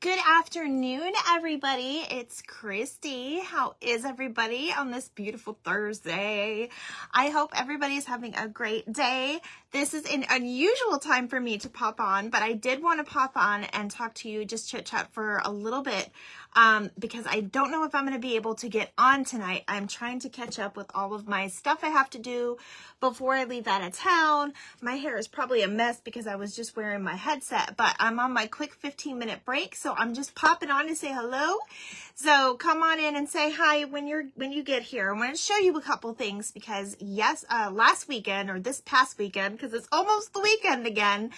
Good afternoon, everybody. It's Christy. How is everybody on this beautiful Thursday? I hope everybody's having a great day. This is an unusual time for me to pop on, but I did want to pop on and talk to you, just chit chat for a little bit, because I don't know if I'm going to be able to get on tonight. I'm trying to catch up with all of my stuff I have to do before I leave out of town. My hair is probably a mess because I was just wearing my headset, but I'm on my quick 15-minute break, so I'm just popping on to say hello. So come on in and say hi when you get here. I want to show you a couple things because yes, last weekend or this past weekend, because it's almost the weekend again,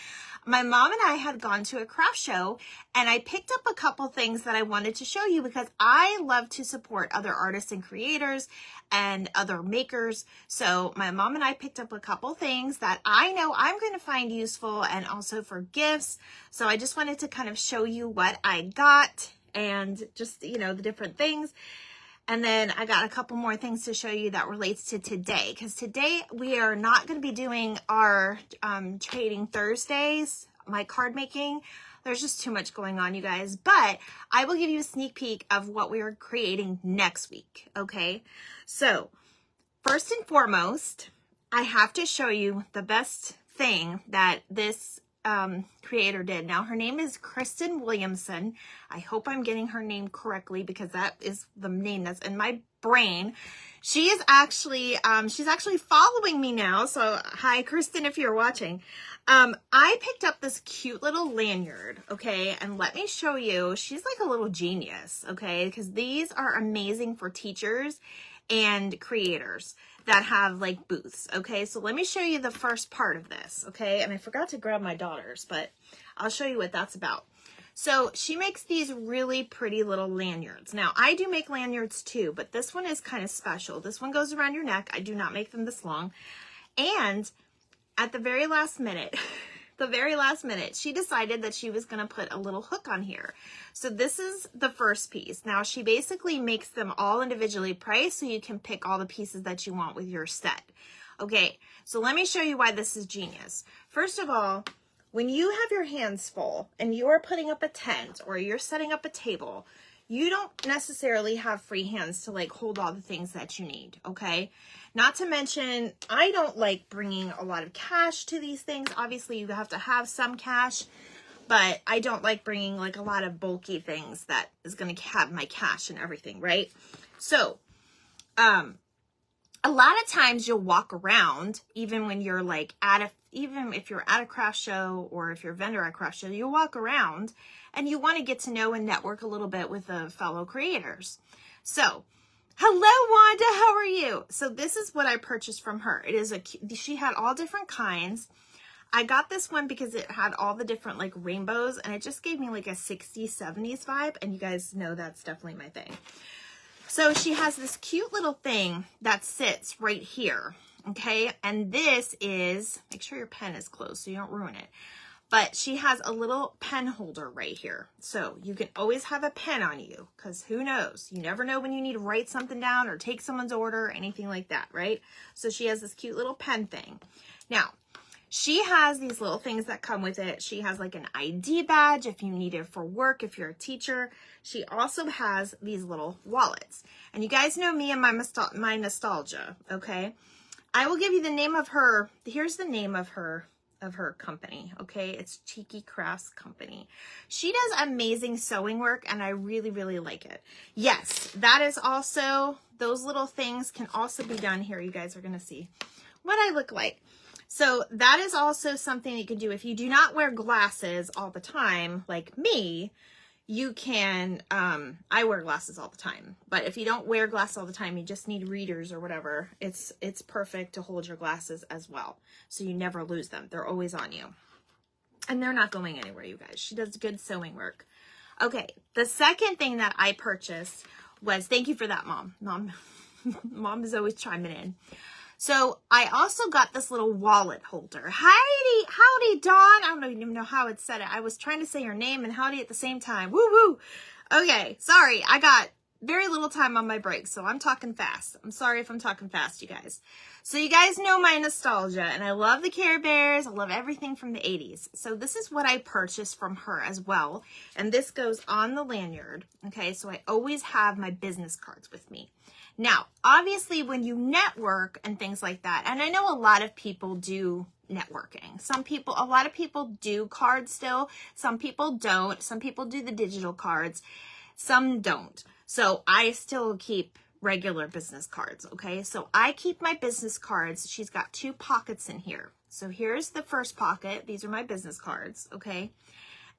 my mom and I had gone to a craft show and I picked up a couple things that I wanted to show you because I love to support other artists and creators and other makers. So my mom and I picked up a couple things that I know I'm going to find useful and also for gifts. So I just wanted to kind of show you what I got and just, you know, the different things. And then I got a couple more things to show you that relates to today, because today we are not going to be doing our Trading Thursdays, my card making. There's just too much going on, you guys, but I will give you a sneak peek of what we are creating next week, okay? So first and foremost, I have to show you the best thing that this creator did. Now, her name is Kristen Williamson. I hope I'm getting her name correctly because that is the name that's in my brain. She is actually, she's actually following me now. So hi, Kristen, if you're watching. I picked up this cute little lanyard, okay? And let me show you, she's like a little genius, okay? Because these are amazing for teachers and creators that have like booths, okay? So let me show you the first part of this, okay? And I forgot to grab my daughter's, but I'll show you what that's about. So she makes these really pretty little lanyards. Now, I do make lanyards too, but this one is kind of special. This one goes around your neck. I do not make them this long. And at the very last minute, she decided that she was going to put a little hook on here. So this is the first piece. Now she basically makes them all individually priced so you can pick all the pieces that you want with your set. Okay, so let me show you why this is genius. First of all, when you have your hands full and you are putting up a tent or you're setting up a table, you don't necessarily have free hands to like hold all the things that you need, okay? Not to mention, I don't like bringing a lot of cash to these things. Obviously, you have to have some cash, but I don't like bringing like a lot of bulky things that is going to have my cash and everything, right? So, a lot of times you'll walk around, even when you're like even if you're at a craft show or if you're a vendor at a craft show, you'll walk around and you want to get to know and network a little bit with the fellow creators. So, hello Wanda, how are you? So this is what I purchased from her. It is she had all different kinds. I got this one because it had all the different like rainbows and it just gave me like a 60s, 70s vibe. And you guys know that's definitely my thing. So she has this cute little thing that sits right here, okay? And this is, make sure your pen is closed so you don't ruin it. But she has a little pen holder right here. So you can always have a pen on you because who knows? You never know when you need to write something down or take someone's order or anything like that, right? So she has this cute little pen thing. Now, she has these little things that come with it. She has like an ID badge if you need it for work, if you're a teacher. She also has these little wallets. And you guys know me and my nostalgia, okay? I will give you the name of her. Here's the name of her company, okay? It's Cheeky Crafts Company. She does amazing sewing work and I really, really like it. Yes, that is also, those little things can also be done here. You guys are going to see what I look like. So that is also something you can do. If you do not wear glasses all the time, like me, you can, I wear glasses all the time, but if you don't wear glasses all the time, you just need readers or whatever, it's perfect to hold your glasses as well. So you never lose them. They're always on you. And they're not going anywhere, you guys. She does good sewing work. Okay, the second thing that I purchased was, thank you for that, Mom. Mom is always chiming in. So I also got this little wallet holder. Howdy, Dawn. I don't even know how it said it. I was trying to say her name and howdy at the same time. Woo woo. Okay, sorry. I got very little time on my break, so I'm talking fast. I'm sorry if I'm talking fast, you guys. So you guys know my nostalgia, and I love the Care Bears. I love everything from the 80s. So this is what I purchased from her as well, and this goes on the lanyard, okay? So I always have my business cards with me. Now, obviously, when you network and things like that, and I know a lot of people do networking. A lot of people do cards still. Some people don't. Some people do the digital cards. Some don't. So I still keep regular business cards, okay? So I keep my business cards. She's got 2 pockets in here. So here's the first pocket. These are my business cards, okay?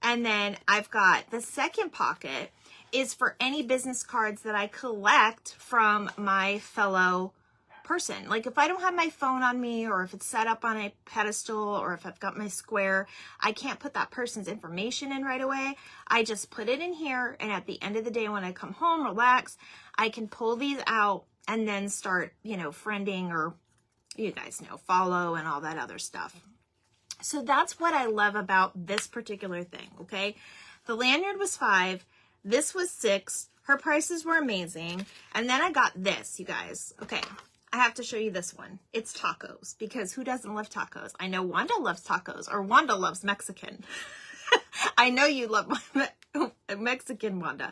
And then I've got the second pocket is for any business cards that I collect from my fellow person. Like if I don't have my phone on me, or if it's set up on a pedestal, or if I've got my square, I can't put that person's information in right away. I just put it in here, and at the end of the day when I come home, relax, I can pull these out and then start, you know, friending, or you guys know, follow and all that other stuff. So that's what I love about this particular thing, okay? The lanyard was $5, this was $6, her prices were amazing, and then I got this, you guys, okay? I have to show you this one. It's tacos, because who doesn't love tacos? I know Wanda loves tacos, or Wanda loves Mexican. I know you love Mexican, Wanda.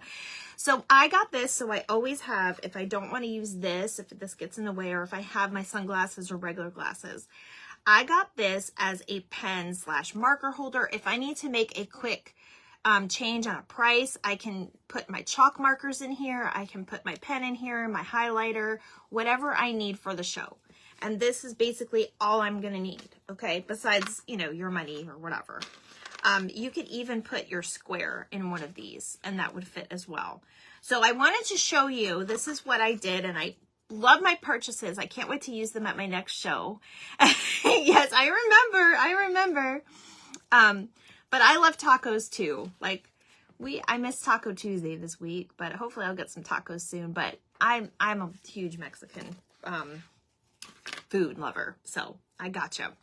So I got this, so I always have, if I don't want to use this, if this gets in the way, or if I have my sunglasses or regular glasses, I got this as a pen / marker holder. If I need to make a quick change on a price, I can put my chalk markers in here, I can put my pen in here, my highlighter, whatever I need for the show. And this is basically all I'm gonna need, okay? Besides, you know, your money or whatever. You could even put your square in one of these, and that would fit as well. So I wanted to show you, this is what I did, and I love my purchases. I can't wait to use them at my next show. Yes, I remember. But I love tacos too. Like I missed Taco Tuesday this week, but hopefully I'll get some tacos soon. But I'm a huge Mexican food lover, so I gotcha,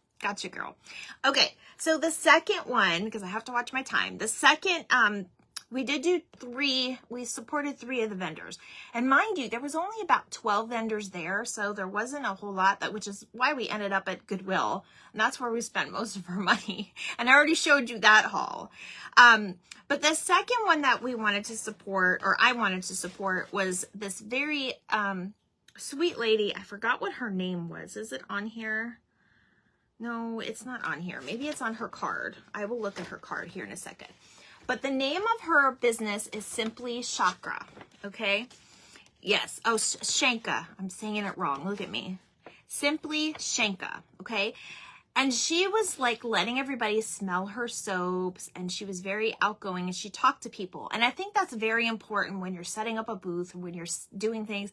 girl. Okay, so the second one, because I have to watch my time. The second, we did do 3. We supported 3 of the vendors, and mind you, there was only about 12 vendors there, so there wasn't a whole lot, which is why we ended up at Goodwill, and that's where we spent most of our money. And I already showed you that haul. But the second one that we wanted to support, or I wanted to support, was this very sweet lady. I forgot what her name was. Is it on here? No, it's not on here. Maybe it's on her card. I will look at her card here in a second. But the name of her business is Simply Chakra, okay? Yes. Oh, Shanka. I'm saying it wrong. Look at me. Simply Shanka, okay? And she was like letting everybody smell her soaps, and she was very outgoing, and she talked to people. And I think that's very important when you're setting up a booth, when you're doing things.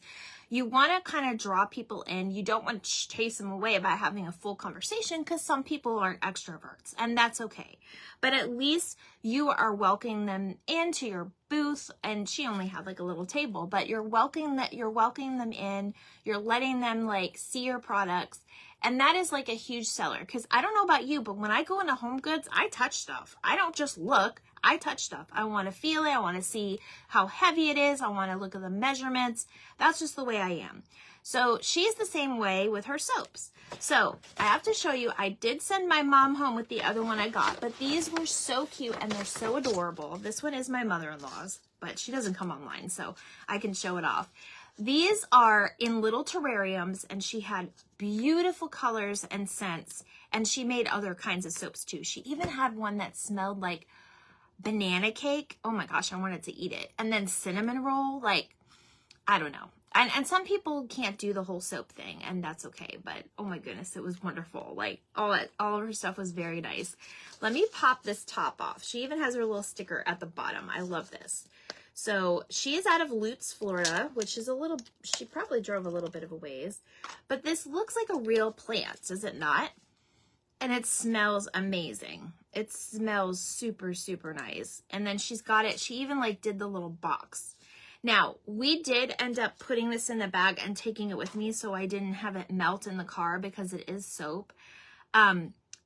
You want to kind of draw people in. You don't want to chase them away by having a full conversation, because some people aren't extroverts, and that's okay. But at least you are welcoming them into your booth, and she only had like a little table, but you're welcoming them in. You're letting them like see your products. And that is like a huge seller, because I don't know about you, but when I go into Home Goods, I touch stuff. I don't just look, I touch stuff. I want to feel it. I want to see how heavy it is. I want to look at the measurements. That's just the way I am. So she's the same way with her soaps. So I have to show you, I did send my mom home with the other one I got, but these were so cute and they're so adorable. This one is my mother-in-law's, but she doesn't come online, so I can show it off. These are in little terrariums, and she had beautiful colors and scents, and she made other kinds of soaps too. She even had one that smelled like banana cake. Oh my gosh, I wanted to eat it. And then cinnamon roll, like, I don't know. And some people can't do the whole soap thing, and that's okay. But oh my goodness, it was wonderful. Like all of her stuff was very nice. Let me pop this top off. She even has her little sticker at the bottom. I love this. So she is out of Lutz, Florida, which is she probably drove a little bit of a ways, but this looks like a real plant, does it not? And it smells amazing. It smells super, super nice. And then she's got it. She even like did the little box. Now, we did end up putting this in the bag and taking it with me, so I didn't have it melt in the car because it is soap.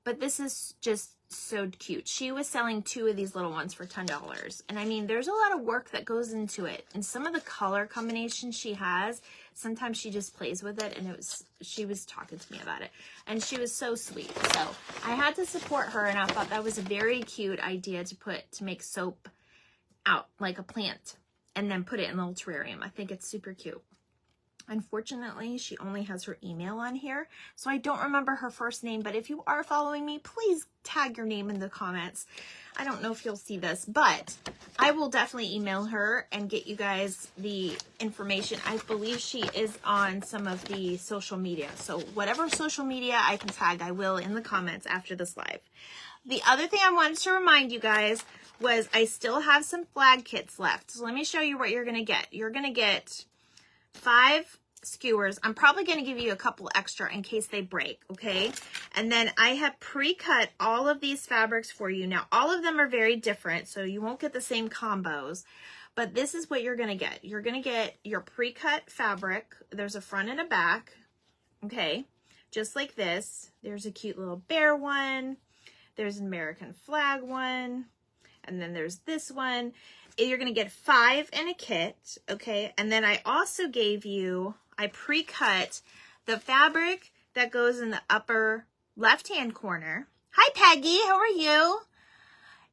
but this is just so cute. She was selling 2 of these little ones for $10. And I mean, there's a lot of work that goes into it. And some of the color combinations she has, sometimes she just plays with it. And she was talking to me about it. And she was so sweet. So I had to support her. And I thought that was a very cute idea to make soap out like a plant and then put it in a little terrarium. I think it's super cute. Unfortunately, she only has her email on here, so I don't remember her first name, but if you are following me, please tag your name in the comments. I don't know if you'll see this, but I will definitely email her and get you guys the information. I believe she is on some of the social media, so whatever social media I can tag, I will in the comments after this live. The other thing I wanted to remind you guys was I still have some flag kits left, so let me show you what you're going to get. You're going to get 5 skewers. I'm probably going to give you a couple extra in case they break, okay? And then I have pre-cut all of these fabrics for you. Now, all of them are very different, so you won't get the same combos, but this is what you're going to get. You're going to get your pre-cut fabric. There's a front and a back, okay? Just like this. There's a cute little bear one. There's an American flag one. And then there's this one. You're going to get 5 in a kit, okay? And then I also gave you, I pre-cut the fabric that goes in the upper left-hand corner. Hi, Peggy. How are you?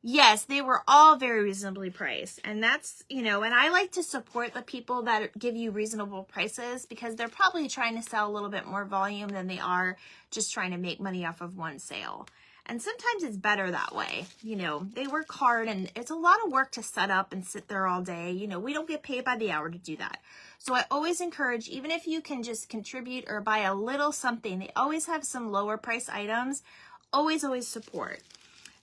Yes, they were all very reasonably priced. And that's, you know, and I like to support the people that give you reasonable prices because they're probably trying to sell a little bit more volume than they are just trying to make money off of one sale. And sometimes it's better that way. You know, they work hard and it's a lot of work to set up and sit there all day. You know, we don't get paid by the hour to do that. So I always encourage, even if you can just contribute or buy a little something, they always have some lower price items. Always support.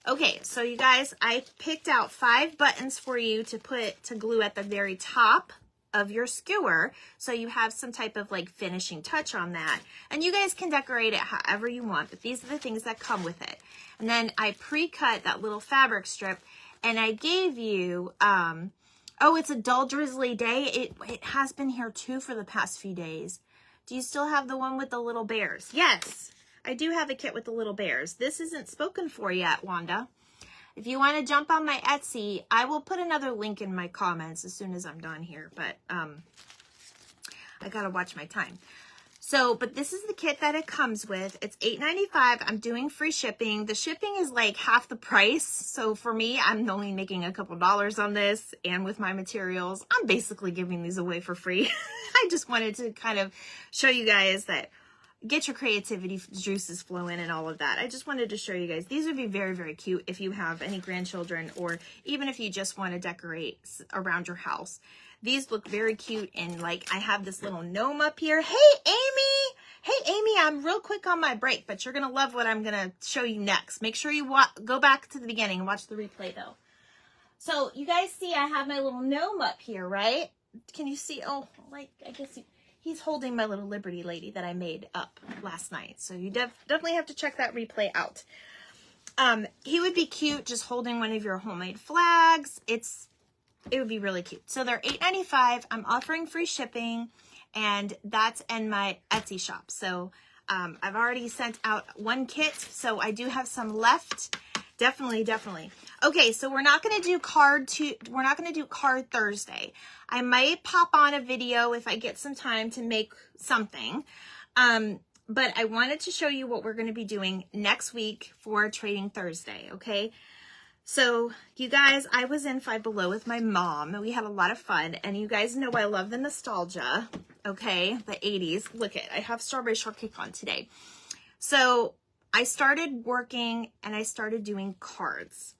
Okay, so you guys, I picked out 5 buttons for you to glue at the very top of your skewer, so you have some type of like finishing touch on that, and you guys can decorate it however you want, but these are the things that come with it. And then I pre-cut that little fabric strip, and I gave you oh, it's a dull drizzly day. It has been here too for the past few days. Do you still have the one with the little bears? Yes, I do have a kit with the little bears. This isn't spoken for yet, Wanda. If you want to jump on my Etsy, I will put another link in my comments as soon as I'm done here, but I gotta watch my time. So, but this is the kit that it comes with. It's $8.95. I'm doing free shipping. The shipping is like half the price. So for me, I'm only making a couple dollars on this, and with my materials, I'm basically giving these away for free. I just wanted to kind of show you guys that get your creativity juices flowing and all of that. I just wanted to show you guys. These would be very, very cute if you have any grandchildren, or even if you just want to decorate around your house. These look very cute, and like I have this little gnome up here. Hey, Amy! Hey, Amy, I'm real quick on my break, but you're going to love what I'm going to show you next. Make sure you go back to the beginning and watch the replay, though. So you guys see I have my little gnome up here, right? Can you see? Oh, like, I guess he's holding my little Liberty Lady that I made up last night. So you definitely have to check that replay out. He would be cute just holding one of your homemade flags. It would be really cute. So they're $8.95. I'm offering free shipping, and that's in my Etsy shop. So I've already sent out 1 kit, so I do have some left. Definitely. Okay, so we're not going to do card Thursday. I might pop on a video if I get some time to make something. But I wanted to show you what we're going to be doing next week for Trading Thursday, okay? So, you guys, I was in Five Below with my mom, and we had a lot of fun, and you guys know I love the nostalgia, okay? The 80s. Look I have strawberry shortcake on today. So, I started working, and I started doing cards.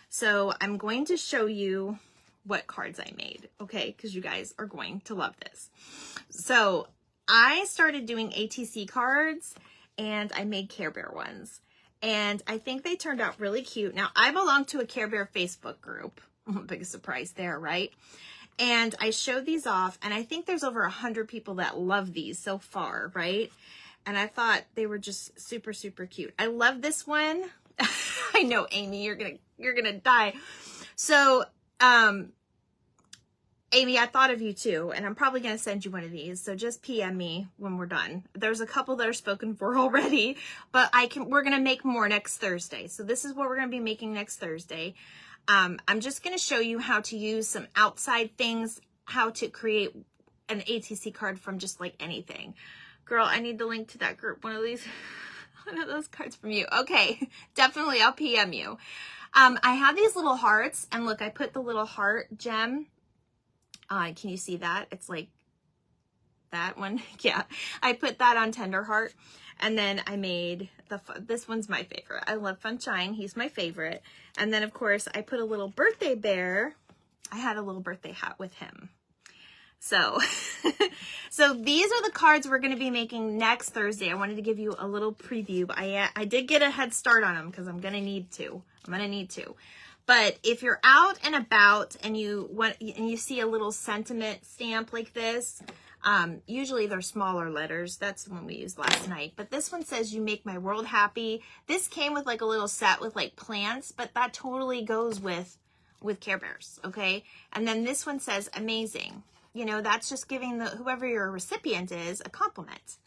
So, I'm going to show you what cards I made, okay? Because you guys are going to love this. So, I started doing ATC cards, and I made Care Bear ones. And I think they turned out really cute. Now, I belong to a Care Bear Facebook group. Big surprise there, right? And I showed these off, and I think there's over 100 people that love these so far, right? And I thought they were just super, super cute. I love this one. I know, Amy, you're gonna die. So, Amy, I thought of you too, and I'm probably going to send you one of these. So just PM me when we're done. There's a couple that are spoken for already, but we're going to make more next Thursday. So this is what we're going to be making next Thursday. I'm just going to show you how to use some outside things, how to create an ATC card from just like anything. Girl, I need the link to that group. One of those cards from you. Okay, definitely I'll PM you. I have these little hearts, and look, I put the little heart gem. Can you see that? It's like that one. Yeah, I put that on Tender Heart, and then I made this one's my favorite. I love Funshine. He's my favorite. And then of course I put a little birthday bear. I had a little birthday hat with him. So, so these are the cards we're going to be making next Thursday. I wanted to give you a little preview, but I did get a head start on them because I'm going to need to. But if you're out and about and you see a little sentiment stamp like this, usually they're smaller letters. That's the one we used last night. But this one says, "You make my world happy." This came with like a little set with like plants, but that totally goes with Care Bears, okay? And then this one says, "Amazing." You know, that's just giving whoever your recipient is a compliment.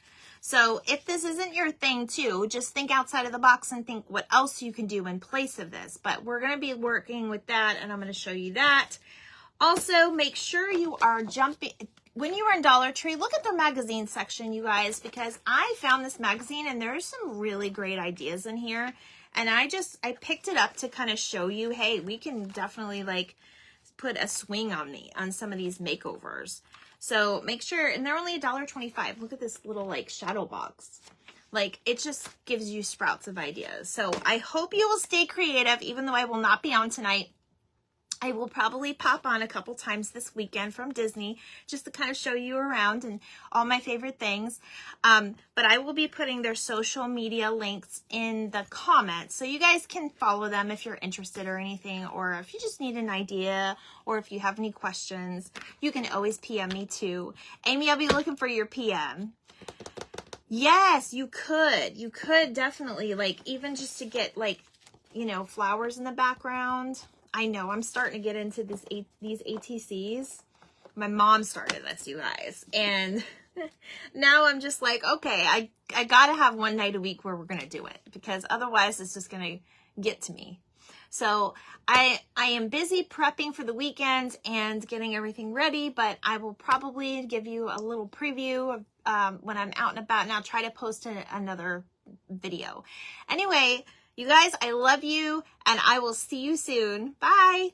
So if this isn't your thing too, just think outside of the box and think what else you can do in place of this. But we're going to be working with that, and I'm going to show you that. Also, make sure you are when you are in Dollar Tree, look at their magazine section, you guys, because I found this magazine and there's some really great ideas in here. And I picked it up to kind of show you, hey, we can definitely like put a swing on some of these makeovers. So make sure, and they're only $1.25. Look at this little like shadow box. Like, it just gives you sprouts of ideas. So I hope you will stay creative, even though I will not be on tonight. I will probably pop on a couple times this weekend from Disney just to kind of show you around and all my favorite things. But I will be putting their social media links in the comments so you guys can follow them if you're interested or anything, or if you just need an idea, or if you have any questions, you can always PM me too. Amy, I'll be looking for your PM. Yes, you could. You could definitely, like, even just to get, like, you know, flowers in the background. I know, I'm starting to get into these ATCs. My mom started this, you guys. And now I'm just like, okay, I got to have one night a week where we're going to do it, because otherwise it's just going to get to me. So I am busy prepping for the weekend and getting everything ready, but I will probably give you a little preview of when I'm out and about, and I'll try to post another video. Anyway, you guys, I love you, and I will see you soon. Bye.